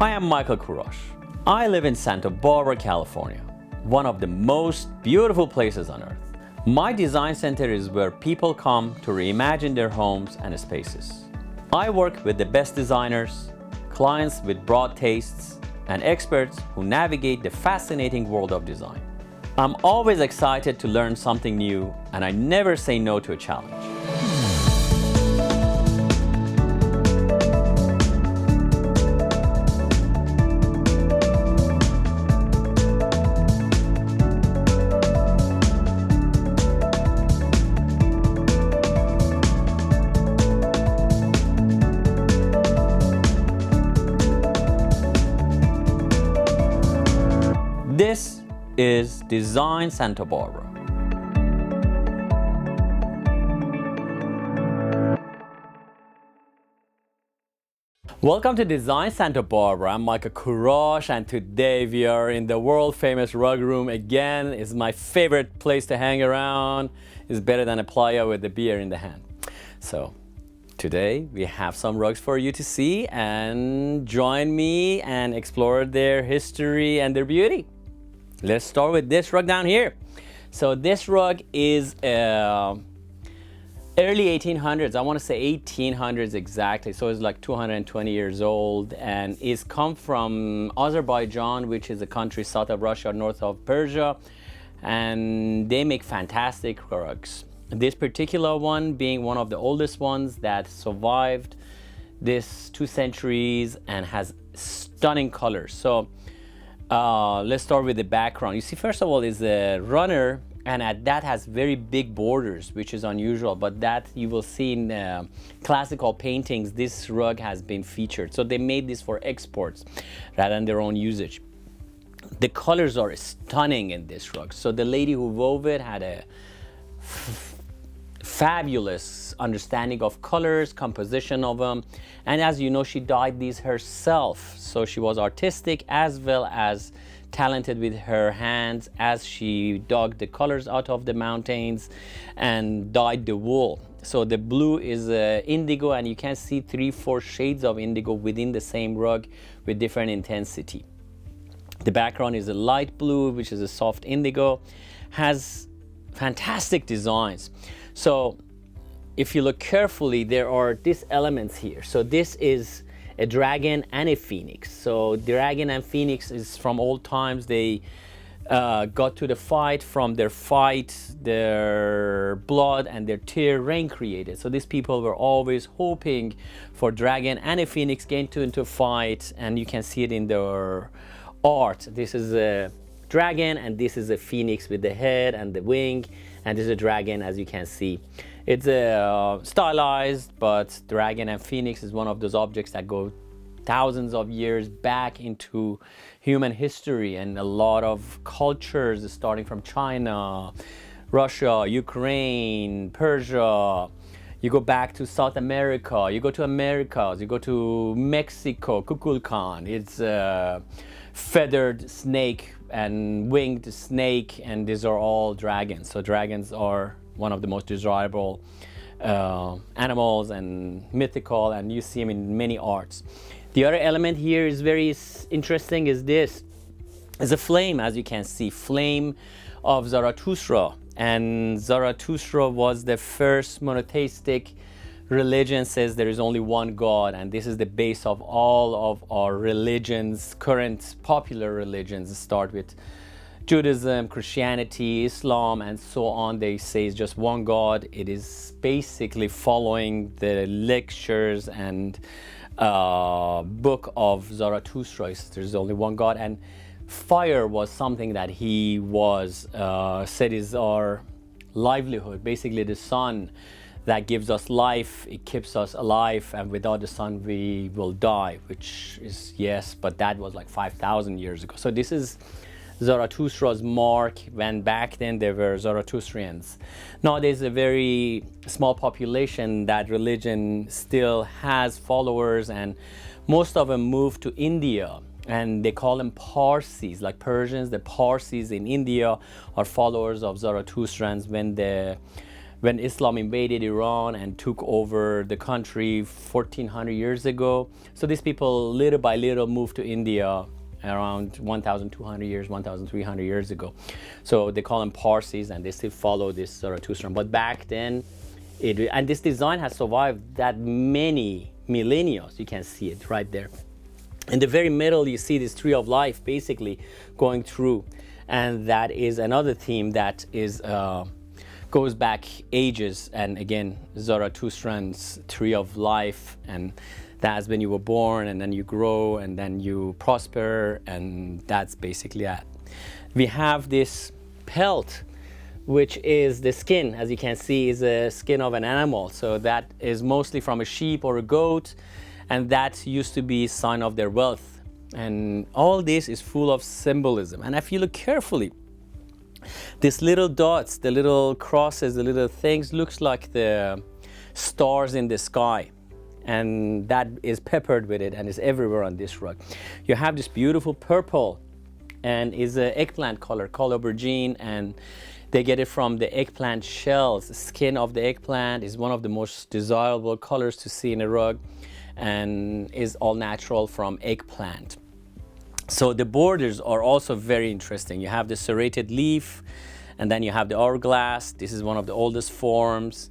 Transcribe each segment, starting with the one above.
Hi, I'm Michael Kurosh. I live in Santa Barbara, California, one of the most beautiful places on earth. My design center is where people come to reimagine their homes and spaces. I work with the best designers, clients with broad tastes, and experts who navigate the fascinating world of design. I'm always excited to learn something new, and I never say no to a challenge. This is Design Santa Barbara. Welcome to Design Santa Barbara. I'm Michael Kurosh, and today we are in the world famous rug room again. It's my favorite place to hang around. It's better than a playa with a beer in the hand. So today we have some rugs for you to see and join me and explore their history and their beauty. Let's start with this rug down here. So this rug is early 1800s. I want to say 1800s exactly. So it's like 220 years old, and it's come from Azerbaijan, which is a country south of Russia, north of Persia, and they make fantastic rugs. This particular one being one of the oldest ones that survived this 2 centuries and has stunning colors. So let's start with the background. You see, first of all, is a runner, and that has very big borders, which is unusual, but that you will see in classical paintings. This rug has been featured. So they made this for exports rather than their own usage. The colors are stunning in this rug. So the lady who wove it had a fabulous understanding of colors, composition of them, and as you know, she dyed these herself. So she was artistic as well as talented with her hands as she dug the colors out of the mountains and dyed the wool. So the blue is indigo, and you can see 3-4 shades of indigo within the same rug with different intensity. The background is a light blue, which is a soft indigo, has fantastic designs. So if you look carefully, there are these elements here. So this is a dragon and a phoenix. So dragon and phoenix is from old times. They got to the fight. From their fight, their blood and their tear, rain created. So these people were always hoping for dragon and a phoenix get into a fight, and you can see it in their art. This is a dragon, and this is a phoenix with the head and the wing, and this is a dragon, as you can see. It's stylized, but dragon and phoenix is one of those objects that go thousands of years back into human history, and a lot of cultures starting from China, Russia, Ukraine, Persia. You go back to South America, you go to Americas, you go to Mexico, Kukulkan. It's a feathered snake and winged snake, and these are all dragons. So dragons are one of the most desirable animals and mythical, and you see them in many arts. The other element here is very interesting, is this is a flame, as you can see, flame of Zarathustra. And Zarathustra was the first monotheistic religion, says there is only one God, and this is the base of all of our religions. Current popular religions start with Judaism, Christianity, Islam, and so on. They say it's just one God. It is basically following the lectures and book of Zarathustra. There's only one God, and fire was something that he was said is our livelihood. Basically, the sun that gives us life, it keeps us alive, and without the sun we will die, which is yes, but that was like 5,000 years ago. So this is Zarathustra's mark, when back then there were Zarathustrians. Now there's a very small population that religion still has followers, and most of them moved to India, and they call them Parsis, like Persians. The Parsis in India are followers of Zarathustrians. When the when Islam invaded Iran and took over the country 1400 years ago. So these people little by little moved to India around 1,200 years, 1,300 years ago. So they call them Parsis, and they still follow this Zarathustran. But back then, and this design has survived that many millennia. You can see it right there. In the very middle, you see this tree of life basically going through. And that is another theme that is goes back ages. And again, Zarathustran's tree of life, and that's when you were born, and then you grow, and then you prosper, and that's basically it. We have this pelt, which is the skin, as you can see, is a skin of an animal. So that is mostly from a sheep or a goat, and that used to be a sign of their wealth. And all this is full of symbolism. And if you look carefully, these little dots, the little crosses, the little things, looks like the stars in the sky. And that is peppered with it and is everywhere on this rug. You have this beautiful purple, and is an eggplant color called aubergine, and they get it from the eggplant shells. The skin of the eggplant is one of the most desirable colors to see in a rug, and is all natural from eggplant. So the borders are also very interesting. You have the serrated leaf, and then you have the hourglass. This is one of the oldest forms.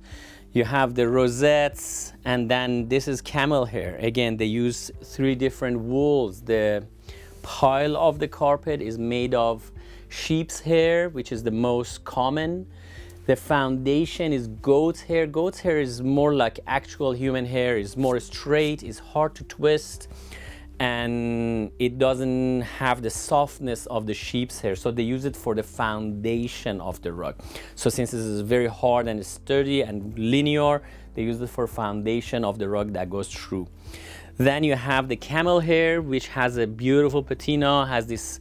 You have the rosettes, and then this is camel hair. Again, they use 3 different wools. The pile of the carpet is made of sheep's hair, which is the most common. The foundation is goat's hair. Goat's hair is more like actual human hair. It's more straight, it's hard to twist, and it doesn't have the softness of the sheep's hair. So they use it for the foundation of the rug. So since this is very hard and sturdy and linear, they use it for foundation of the rug that goes through. Then you have the camel hair, which has a beautiful patina, has this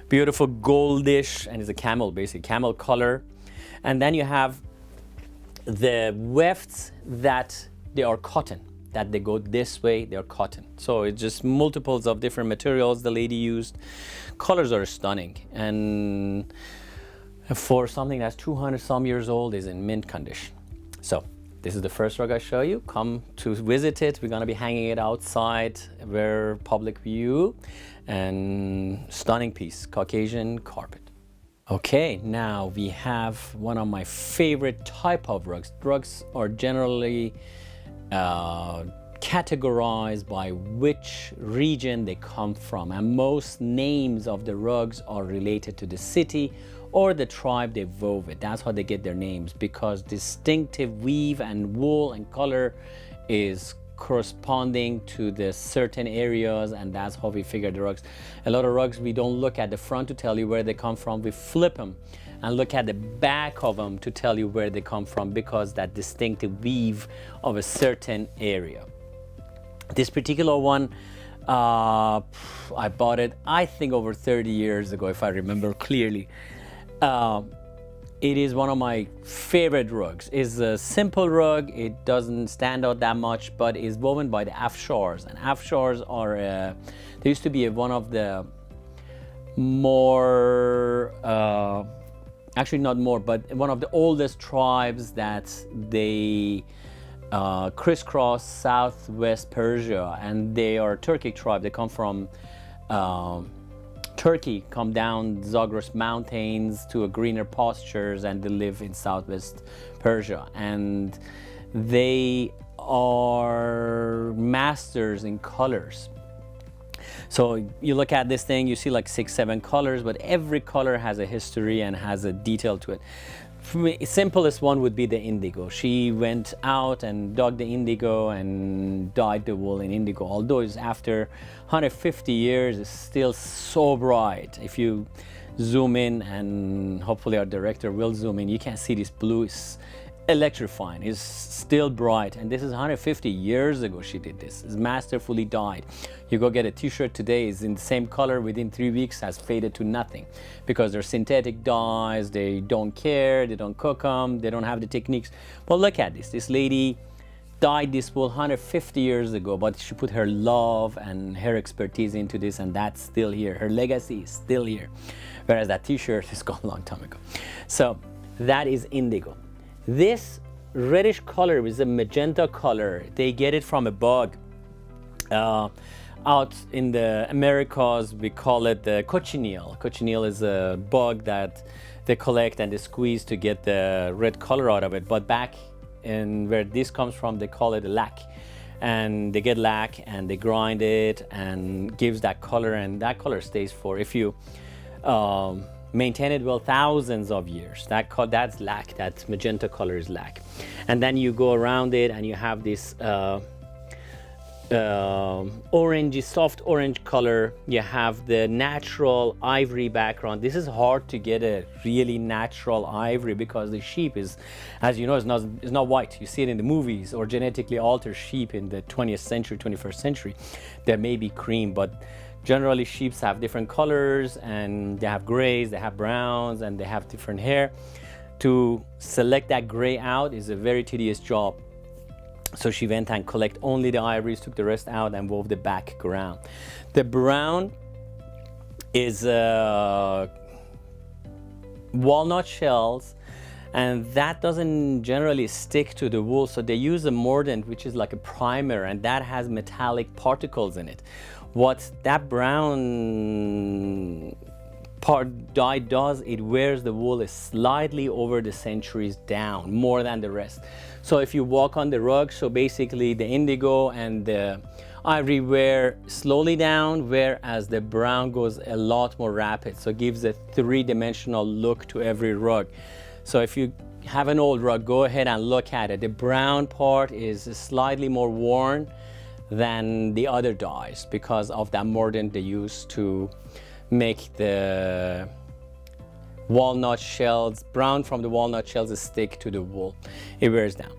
beautiful goldish, and is a camel, basically camel color. And then you have the wefts that they are cotton, that they go this way, they're cotton. So it's just multiples of different materials the lady used. Colors are stunning, and for something that's 200 some years old, is in mint condition. So this is the first rug I show you. Come to visit it. We're gonna be hanging it outside, where public view, and stunning piece, Caucasian carpet. Okay, now we have one of my favorite type of rugs. Rugs are generally categorized by which region they come from, and most names of the rugs are related to the city or the tribe they wove it. That's how they get their names, because distinctive weave and wool and color is corresponding to the certain areas, and that's how we figure the rugs. A lot of rugs, we don't look at the front to tell you where they come from. We flip them and look at the back of them to tell you where they come from, because that distinctive weave of a certain area. This particular one, I bought it, I think, over 30 years ago, if I remember clearly. It is one of my favorite rugs. It's a simple rug. It doesn't stand out that much, but is woven by the Afshars. And Afshars are, they used to be one of the more, actually not more, but one of the oldest tribes that they crisscross southwest Persia. And they are a Turkic tribe. They come from Turkey, come down Zagros mountains to a greener pastures, and they live in southwest Persia. And they are masters in colors. So you look at this thing, you see like 6-7 colors, but every color has a history and has a detail to it. For me, simplest one would be the indigo. She went out and dug the indigo and dyed the wool in indigo. Although it's after 150 years, it's still so bright. If you zoom in, and hopefully our director will zoom in, you can see this blue is electrifying. It's still bright, and this is 150 years ago she did this. It's masterfully dyed. You go get a t-shirt today, is in the same color, within 3 weeks has faded to nothing, because they're synthetic dyes. They don't care, they don't cook them, they don't have the techniques. But look at this lady dyed this wool 150 years ago, but she put her love and her expertise into this, and that's still here. Her legacy is still here, whereas that t-shirt is gone a long time ago. So that is indigo. This reddish color is a magenta color. They get it from a bug. Out in the Americas, we call it the cochineal. Cochineal is a bug that they collect and they squeeze to get the red color out of it. But back in where this comes from, they call it lac. And they get lac and they grind it and gives that color, and that color stays for, if you maintain it well, thousands of years. That's lac, that magenta color is lac. And then you go around it and you have this orangey, soft orange color. You have the natural ivory background. This is hard to get a really natural ivory because the sheep is, as you know, is not white. You see it in the movies, or genetically altered sheep in the 20th century, 21st century. There may be cream, but generally sheep have different colors, and they have grays, they have browns, and they have different hair. To select that gray out is a very tedious job. So she went and collected only the ivories, took the rest out, and wove the background. The brown is walnut shells, and that doesn't generally stick to the wool. So they use a mordant, which is like a primer, and that has metallic particles in it. What that brown dye does, it wears the wool slightly over the centuries down, more than the rest. So if you walk on the rug, so basically the indigo and the ivory wear slowly down, whereas the brown goes a lot more rapid. So it gives a three-dimensional look to every rug. So if you have an old rug, go ahead and look at it. The brown part is slightly more worn than the other dyes because of that mordant they use to make the walnut shells, brown from the walnut shells, stick to the wool. It wears down.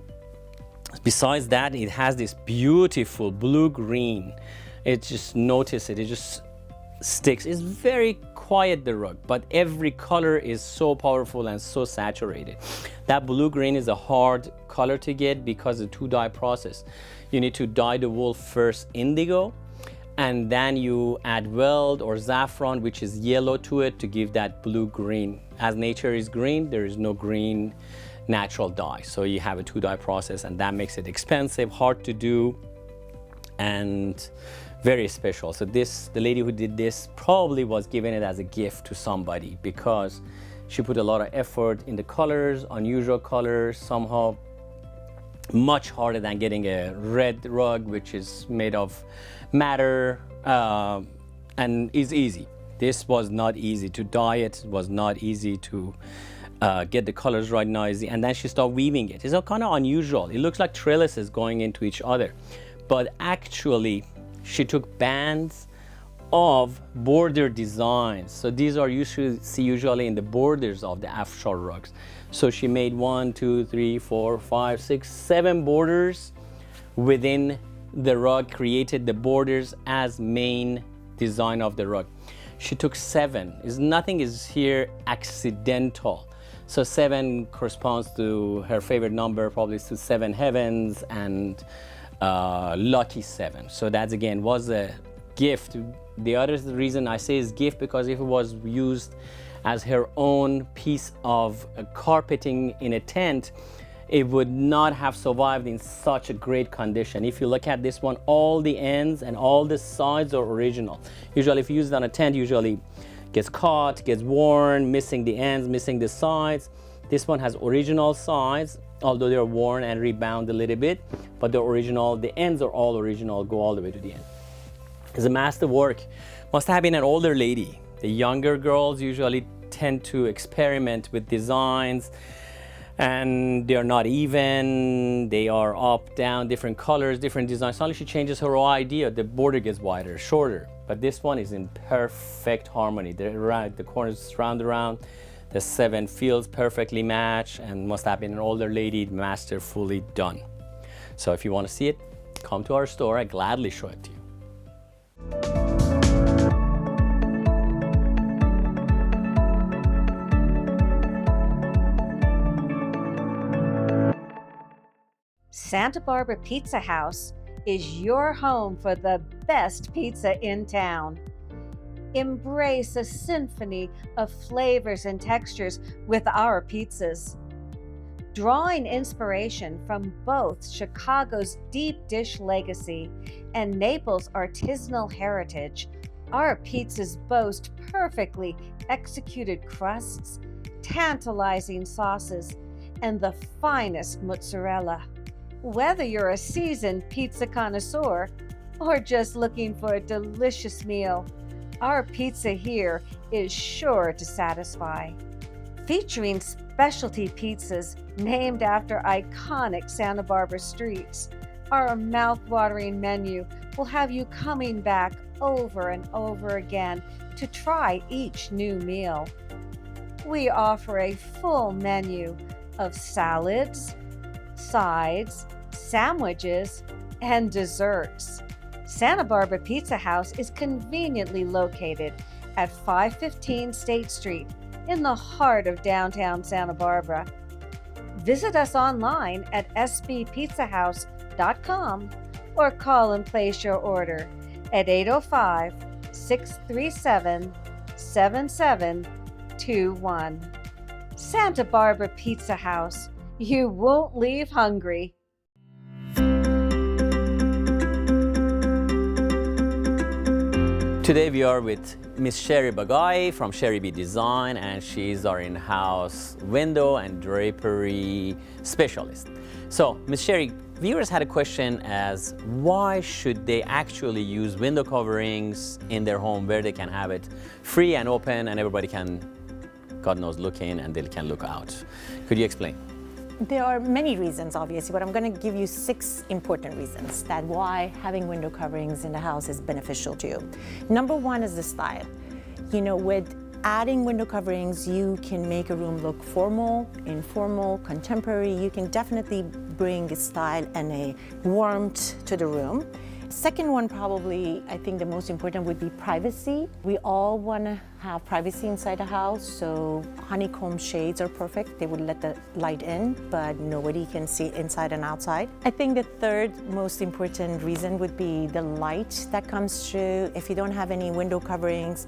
Besides that, it has this beautiful blue-green. It just, notice it just sticks. It's very quiet, the rug, but every color is so powerful and so saturated. That blue-green is a hard color to get because of the two-dye process. You need to dye the wool first indigo, and then you add weld or saffron, which is yellow, to it to give that blue-green. As nature is green, there is no green natural dye. So you have a two-dye process, and that makes it expensive, hard to do, and very special. So this, the lady who did this probably was given it as a gift to somebody because she put a lot of effort in the colors, unusual colors, somehow much harder than getting a red rug, which is made of matter and is easy. This was not easy to dye it. It was not easy to get the colors right, noisy. And then she started weaving it. It's kind of unusual. It looks like trellises going into each other, but actually she took bands of border designs. So these are usually in the borders of the Afshar rugs. So she made 1, 2, 3, 4, 5, 6, 7 borders within the rug, created the borders as main design of the rug. She took 7. Nothing is here accidental. So 7 corresponds to her favorite number, probably to 7 heavens and lucky 7. So that again was a gift. The other reason I say is gift because if it was used as her own piece of carpeting in a tent, it would not have survived in such a great condition. If you look at this one, all the ends and all the sides are original. Usually if you use it on a tent, usually gets caught, gets worn, missing the ends, missing the sides. This one has original sides, although they're worn and rebound a little bit, but they're original. The ends are all original, go all the way to the end. It's a master work. Must have been an older lady. The younger girls usually tend to experiment with designs, and they're not even, they are up, down, different colors, different designs. Suddenly she changes her whole idea. The border gets wider, shorter, but this one is in perfect harmony. The corners round around, the 7 fields perfectly match, and must have been an older lady, masterfully done. So if you want to see it, come to our store. I gladly show it to you. Santa Barbara Pizza House is your home for the best pizza in town. Embrace a symphony of flavors and textures with our pizzas. Drawing inspiration from both Chicago's deep dish legacy and Naples' artisanal heritage, our pizzas boast perfectly executed crusts, tantalizing sauces, and the finest mozzarella. Whether you're a seasoned pizza connoisseur or just looking for a delicious meal, our pizza here is sure to satisfy. Featuring specialty pizzas named after iconic Santa Barbara streets, our mouth-watering menu will have you coming back over and over again to try each new meal. We offer a full menu of salads, sides, sandwiches, and desserts. Santa Barbara Pizza House is conveniently located at 515 State Street in the heart of downtown Santa Barbara. Visit us online at sbpizzahouse.com or call and place your order at 805-637-7721. Santa Barbara Pizza House. You won't leave hungry. Today we are with Miss Sheri Baghaie from Sheri B Designs, and she's our in-house window and drapery specialist. So, Miss Sheri, viewers had a question as why should they actually use window coverings in their home where they can have it free and open and everybody can, God knows, look in and they can look out. Could you explain? There are many reasons, obviously, but I'm going to give you 6 important reasons that why having window coverings in the house is beneficial to you. Number 1 is the style. You know, with adding window coverings, you can make a room look formal, informal, contemporary. You can definitely bring a style and a warmth to the room. Second one, probably, I think the most important would be privacy. We all want to have privacy inside the house, so honeycomb shades are perfect. They would let the light in, but nobody can see inside and outside. I think the third most important reason would be the light that comes through. If you don't have any window coverings,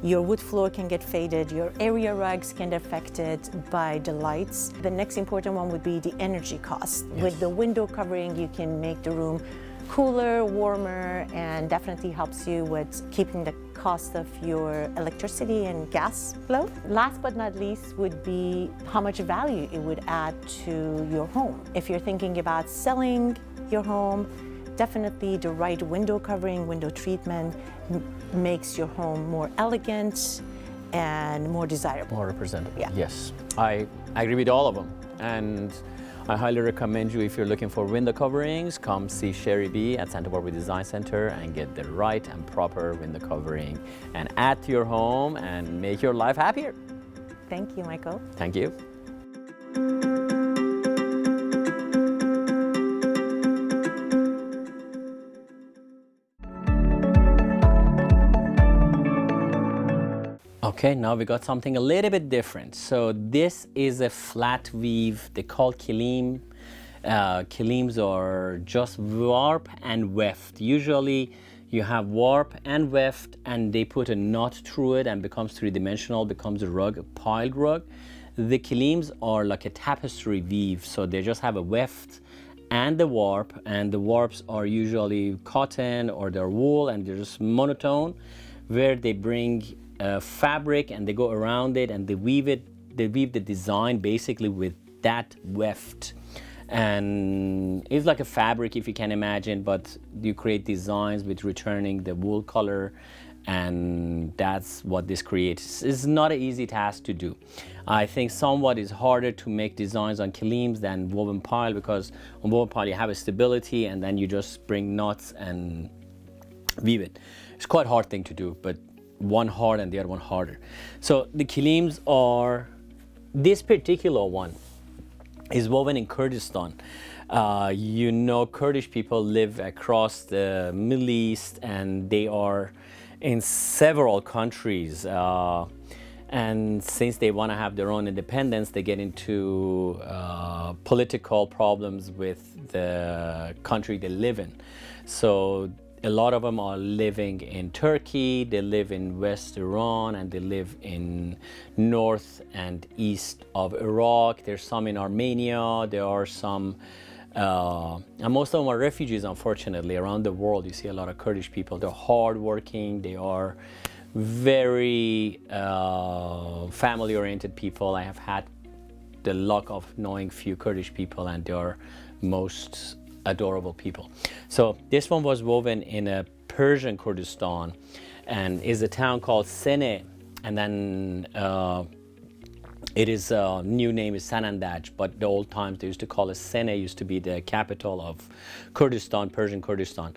your wood floor can get faded, your area rugs can get affected by the lights. The next important one would be the energy cost. Yes. With the window covering, you can make the room cooler, warmer, and definitely helps you with keeping the cost of your electricity and gas low. Last but not least would be how much value it would add to your home. If you're thinking about selling your home, definitely the right window covering, window treatment makes your home more elegant and more desirable. More representative. Yeah. Yes, I agree with all of them. And I highly recommend you, if you're looking for window coverings, come see Sheri B at Santa Barbara Design Center and get the right and proper window covering and add to your home and make your life happier. Thank you, Michael. Thank you. Okay, now we got something a little bit different. So this is a flat weave. They call kilim. Kilims are just warp and weft. Usually you have warp and weft and they put a knot through it and becomes three-dimensional, becomes a rug, a piled rug. The kilims are like a tapestry weave. So they just have a weft and the warp, and the warps are usually cotton or they're wool and they're just monotone, where they bring fabric and they go around it and they weave the design basically with that weft. And it's like a fabric, if you can imagine, but you create designs with returning the wool color, and that's what this creates. It's not an easy task to do. I think somewhat is harder to make designs on kilims than woven pile, because on woven pile you have a stability and then you just bring knots and weave it. It's quite a hard thing to do, but one hard and the other one harder. So the kilims are, this particular one is woven in Kurdistan. You know, Kurdish people live across the Middle East and they are in several countries. And since they want to have their own independence, they get into political problems with the country they live in. So A lot of them are living in Turkey, they live in West Iran, and they live in north and east of Iraq. There's some in Armenia, there are some, and most of them are refugees, unfortunately, around the world. You see a lot of Kurdish people. They're hardworking, they are very family-oriented people. I have had the luck of knowing few Kurdish people, and they are most adorable people. So this one was woven in a Persian Kurdistan, and is a town called Sene, and then it is new name is Sanandaj, but the old times they used to call it Sene, used to be the capital of Kurdistan, Persian Kurdistan.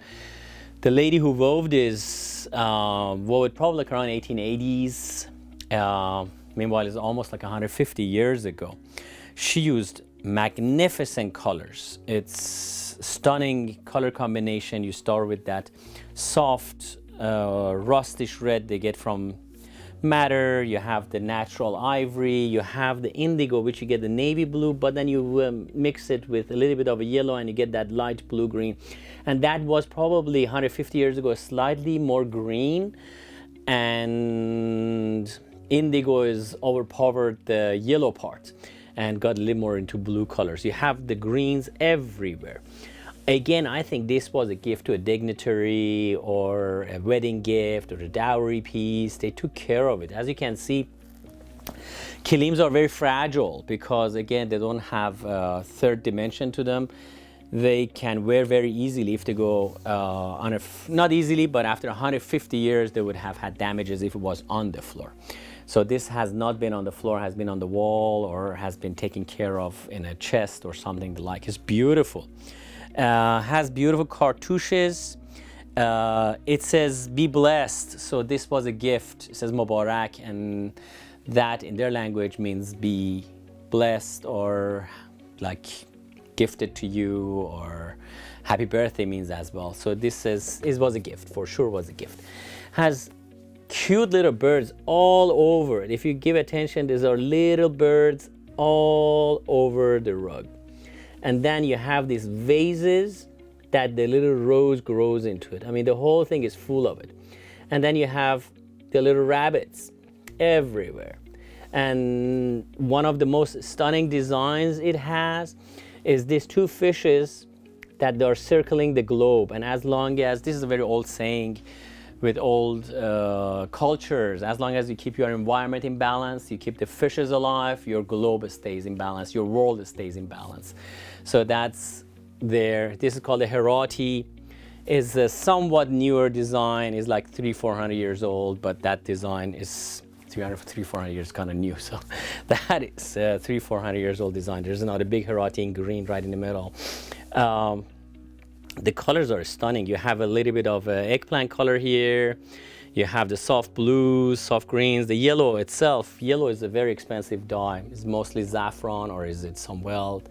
The lady who wove this wove it probably like around 1880s. Meanwhile, it's almost like 150 years ago. She used magnificent colors. It's stunning color combination. You start with that soft rustish red they get from madder. You have the natural ivory. You have the indigo, which you get the navy blue, but then you mix it with a little bit of a yellow and you get that light blue green. And that was probably 150 years ago, slightly more green, and indigo is overpowered the yellow part and got a little more into blue colors. You have the greens everywhere. Again, I think this was a gift to a dignitary or a wedding gift or a dowry piece. They took care of it. As you can see, kilims are very fragile because, again, they don't have a third dimension to them. They can wear very easily if they go not easily, but after 150 years, they would have had damages if it was on the floor. So this has not been on the floor, has been on the wall, or has been taken care of in a chest or something like. It's beautiful. Has beautiful cartouches. It says "Be blessed," so this was a gift. It says Mubarak, and that in their language means be blessed, or like gifted to you, or happy birthday means as well. So this was a gift, for sure was a gift. Has cute little birds all over it. If you give attention, these are little birds all over the rug. And then you have these vases that the little rose grows into it. I mean, the whole thing is full of it. And then you have the little rabbits everywhere. And one of the most stunning designs it has is these two fishes that are circling the globe. And as long as, this is a very old saying with old cultures, as long as you keep your environment in balance, you keep the fishes alive, your globe stays in balance, your world stays in balance. So that's there. This is called a Herati. Is a somewhat newer design, is like 300-400 years old, but that design is 300-400 years kind of new. So that is a 300-400 years old design. There's another big Herati in green right in the middle. The colors are stunning. You have a little bit of eggplant color here. You have the soft blues, soft greens, the yellow itself. Yellow is a very expensive dye. It's mostly saffron, or is it some weld?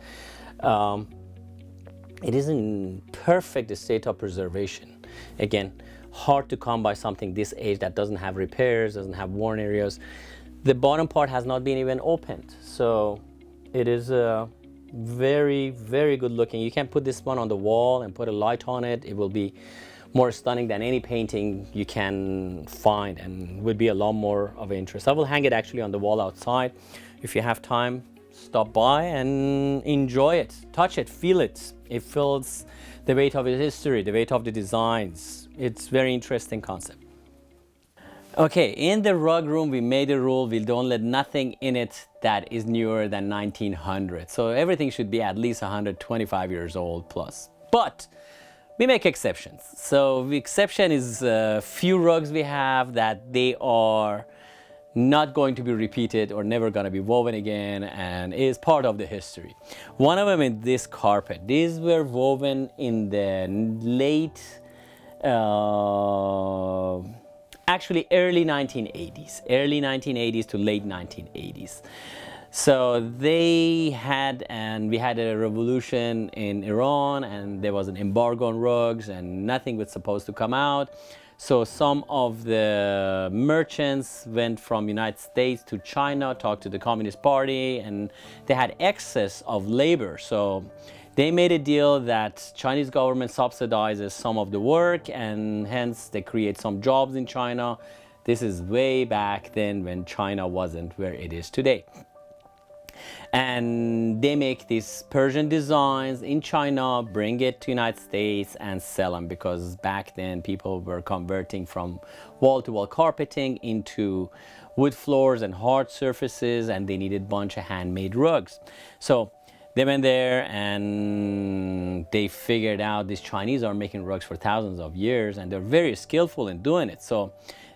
It is in perfect state of preservation. Again, hard to come by something this age that doesn't have repairs, doesn't have worn areas. The bottom part has not been even opened. So it is very, very good looking. You can put this one on the wall and put a light on it. It will be more stunning than any painting you can find, and will be a lot more of interest. I will hang it actually on the wall outside. If you have time, stop by and enjoy it, touch it, feel it. It feels the weight of its history, the weight of the designs. It's very interesting concept. Okay, in the rug room, we made a rule. We don't let nothing in it that is newer than 1900. So everything should be at least 125 years old plus. But we make exceptions. So the exception is a few rugs we have that they are not going to be repeated or never going to be woven again, and is part of the history. One of them is this carpet. These were woven in the late, actually early 1980s to late 1980s. So they had, and we had a revolution in Iran, and there was an embargo on rugs, and nothing was supposed to come out. So some of the merchants went from United States to China, talked to the Communist Party, and they had excess of labor. So They made a deal that Chinese government subsidizes some of the work, and hence they create some jobs in China. This is way back then when China wasn't where it is today. And they make these Persian designs in China, bring it to United States and sell them, because back then people were converting from wall-to-wall carpeting into wood floors and hard surfaces, and they needed a bunch of handmade rugs. So they went there and they figured out these Chinese are making rugs for thousands of years, and they're very skillful in doing it. So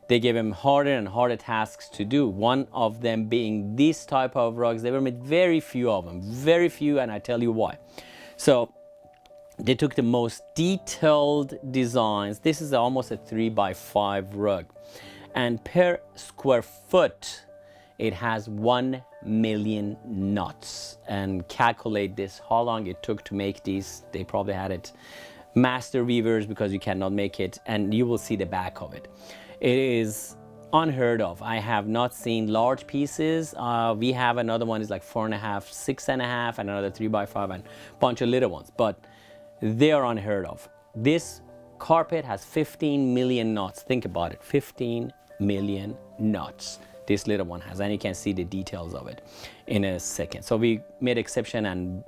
they gave them harder and harder tasks to do. One of them being this type of rugs. They were made very few of them, very few, and I tell you why. So they took the most detailed designs. This is almost a 3x5 rug. And per square foot, it has 1 million knots. And calculate this, how long it took to make these. They probably had it master weavers, because you cannot make it, and you will see the back of it. It is unheard of. I have not seen large pieces. We have another one is like 4.5, 6.5, and another 3x5, and a bunch of little ones, but they are unheard of. This carpet has 15 million knots. Think about it, 15 million knots this little one has, and you can see the details of it in a second. So we made exception and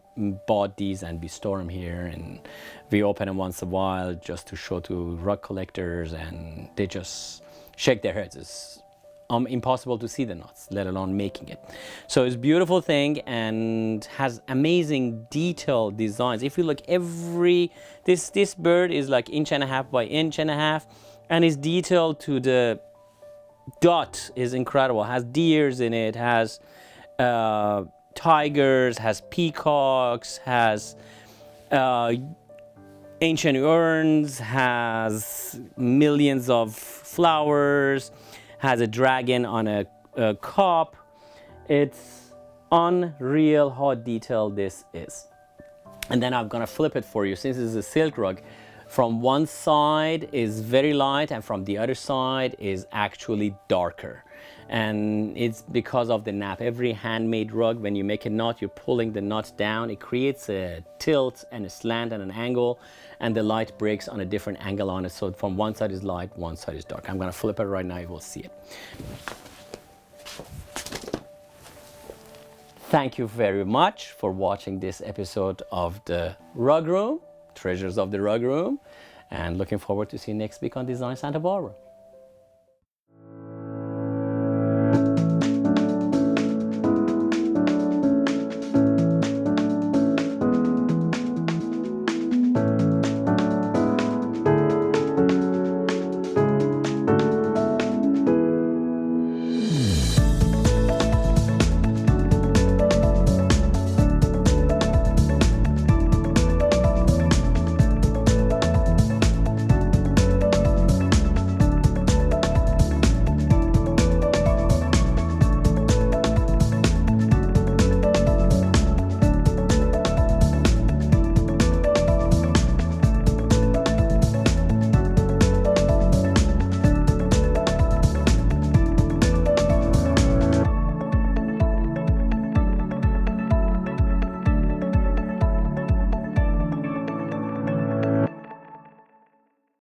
bought these, and we store them here, and we open them once in a while just to show to rug collectors, and they just shake their heads. It's impossible to see the knots, let alone making it. So it's a beautiful thing and has amazing detailed designs. If you look, this bird is like 1.5 inches by 1.5 inches, and is detailed to the dot. Is incredible. Has deers in it, has tigers, has peacocks, has ancient urns, has millions of flowers, has a dragon on a cup. It's unreal how detailed this is. And then I'm gonna flip it for you. Since it's a silk rug, from one side is very light, and from the other side is actually darker. And it's because of the nap. Every handmade rug, when you make a knot, you're pulling the knot down. It creates a tilt and a slant and an angle, and the light breaks on a different angle on it. So from one side is light, one side is dark. I'm gonna flip it right now, you will see it. Thank you very much for watching this episode of the Rug Room, Treasures of the Rug Room, and looking forward to see you next week on Design Santa Barbara.